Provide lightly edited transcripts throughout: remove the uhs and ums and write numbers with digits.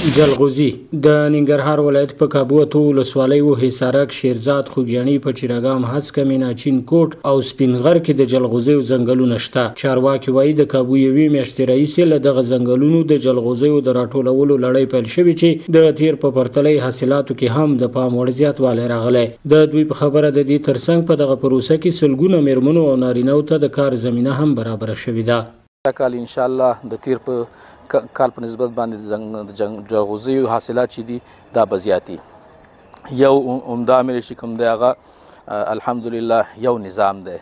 جلغوزي د ننګرهار ولایت په کابو ولسوالۍ و حصارک شیرزاد خوږیاڼي په چیراګام هڅکه میناچین کوټ او سپینغر کې د جلغوزیو ځنګلونه شته. چارواکي وایي د کابو یوې میاشتې راهیسې له دغه ځنګلونو د جلغوزیو د راټولولو لړۍ پیل شوې چې د تیر په پرتله حاصلاتو کې هم د پام وړ زیاتوالی راغلی. د دوی په خبره د دې ترڅنګ په دغه پروسه کې سلګونه میرمنو او نارینه‌و ته د کار زمینه هم برابره شوې ده. دا کال ان شاء الله د تیر په کال په نسبت باندې د جلغوزیو حاصلات چې دي دا به زیاتي. یو عمده عامل چې کوم دی هغه الحمدلله یو نظام دی،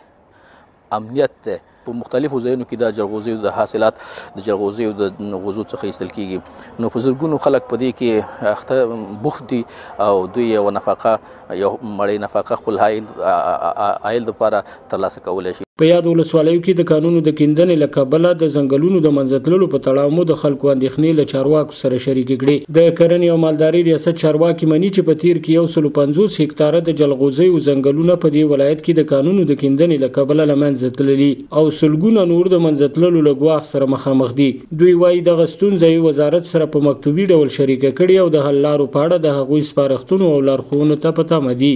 امنیت دی. په مختلفو ځایونو کې د جلغوزیو د حاصلات د جلغوزیو د غوزو څخه ایستل کیږي، نو په زرګونو خلک په دې کې اخته بوخت دي او دوی یو نفقه یو مړی نفقه خپل عاید لپاره ترلاسه کولی شي. په یاد ولسوالیو کې د قانونو د کیندنې له کبله د ځنګلونو د منځتللو په تړاو مو د خلکو اندېښنې له چارواکو سره شریکې کړې. د کرنې او مالدارۍ ریاست چارواکي مني چې په تیر کې 150 هکتاره د جلغوزیو ځنګلونه په دې ولایت کې د قانونو د کیندنې له کبله له منځه تللي او سلګونه نور د منځتللو له ګواښ سره مخامخ دي. دوی وایي دغه ستونزه یې وزارت سره په مکتوبي ډول شریکه کړې او د حل لارو په اړه د هغوی سپارښتنو او لارښوونو ته په تمه دي.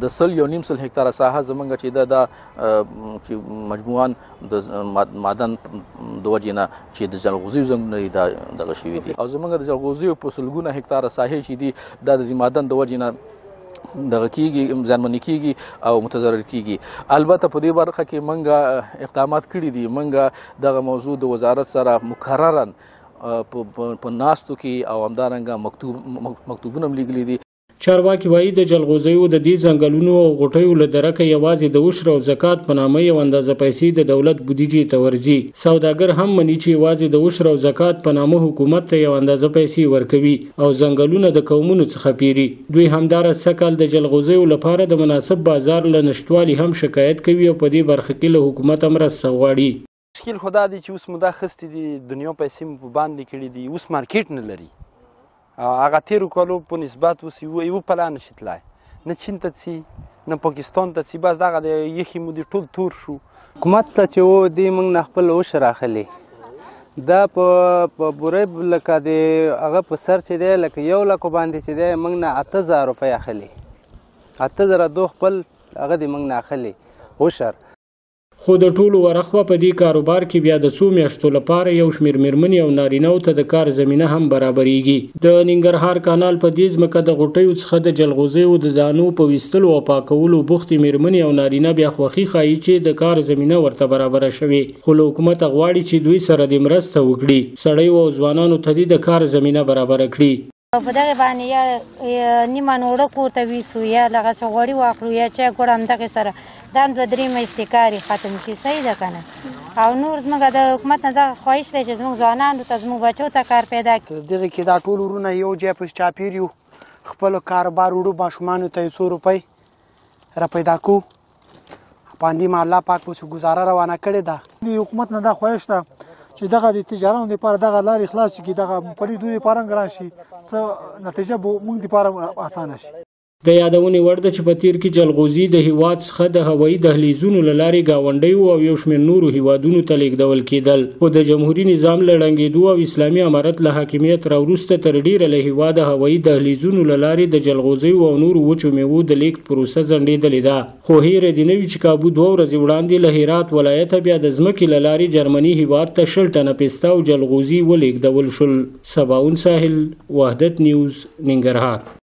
د 100 هکتاره ساحه زمونږ چې د مجموعاً د معدن د وجې نه چې د جلغوزیو ځنګلونه دغه شوي دي او زمونږ د جلغوزیو په سلګونه هکتاره ساحې چې دي دا د معدن د وجې نه دغه کیږي، زیانمنې کیږي او متضرر کیږي. البته په دې برخه کې موږ اقدامات کړي دي. موږ دغه موضوع د وزارت سره مکررا په ناستو کې او همدارنګه مکتوبونه هم لیکلي دي. چارواکي وایي د جلغوزیو د دې ځنګلونو او غوټیو له درکه یوازې د عشر او زکات په نامه یو اندازه پیسې د دولت بودیجې ته ورځي. سوداګر هم مني چې یوازې د عشر او زکات په نامه حکومت ته یو اندازه پیسې ورکوي او ځنګلونه د قومونو څخه پیري. دوی همدارس سکل د جلغوزیو لپاره د مناسب بازار له نشټوالي هم شکایت کوي او په دې برخه کې له حکومت مرسته غواړي. مشکل خدا دی چې اوس موده اخیستې دي، دنیا پیسې مو په باندې کړي دي، اوس مارکیټ نه لري. هغه تیرو کالو په نسبت اوس یو پلا نشي تلای، نه چین ته ځي نه پاکستان ته ځي، بس دغه د یخې مودې ټول تور شو. حکومت ته چې و دې موږ نه خپل عشر اخلي، دا په بورې لکه د هغه په سر چې دی لکه 1 لک باندې چې دی موږ نه 8000 روپۍ اخلي، 8000 دو خپل هغه د موږ نه اخلي عشر. خو د ټولو ورخوا په دې کاروبار کې بیا د څو میاشتو لپاره یو شمېر میرمنې او نارینه‌و ته د کار زمینه هم برابریږي. د ننګرهار کانال په دې ځمکه د غوټیو څخه د جلغوزیو د دانو په ویستلو او پاکولو بوختې میرمنې او نارینه بیا خوښي ښایي چې د کار زمینه ورته برابره شوې، خو له حکومت غواړي چې دوی سره د مرسته وکړي، سړیو او ځوانانو ته د کار زمینه برابره کړي. په دغه باندې یا نیمه نوړه کور ته ویسو یا لغه څه غوړي واخلو یا چای ګوړه همدغې سره دا 2-3 میاشتې کار یې ختم شي. صحیح ده که نه؟ او نور زموږ د حکومت نه دغه خواهش دی چې زموږ ځوانانو ته زموږ بچو ته کار پیدا کړي. دغې کې دا ټول ورونه یو ځای په چاپېر یو خپل کاروبار وړو ماشومانو ته 100 روپۍ را پیدا کوو. باندې ما الله پاک پسې ګزاره روانه کړې ده. د حکومت نه دا خواهش ده چې دغه د تجارانو لپاره دغه لارې خلاص شي، دغه پلي دوی لپاره ګران شي، څه نتیجه به موږ لپاره اسانه شي. د یادونې وړ ده چې په تیر کې جلغوزي د هیواد څخه د هوایي دهلیزونو له لارې ګاونډیو او یو شمېر نورو هیوادونو ته لیږدول کېدل، خو د جمهوري نظام له ړنګېدو او اسلامي امارت له حاکمیت راوروسته تر ډیره له هیواده هوایي دهلیزونو له لارې د جلغوزیو او نورو وچو میوو د لیږد پروسه ځنډېدلې ده. خو هیره دې نه وي چې کابو 2 ورځې وړاندې له هرات ولایته بیا د ځمکې له لارې جرمني هیواد ته 60 ټنه پسته او جلغوزي ولېږدول شول. سباون ساحل، وحدت نیوز، ننګرهار.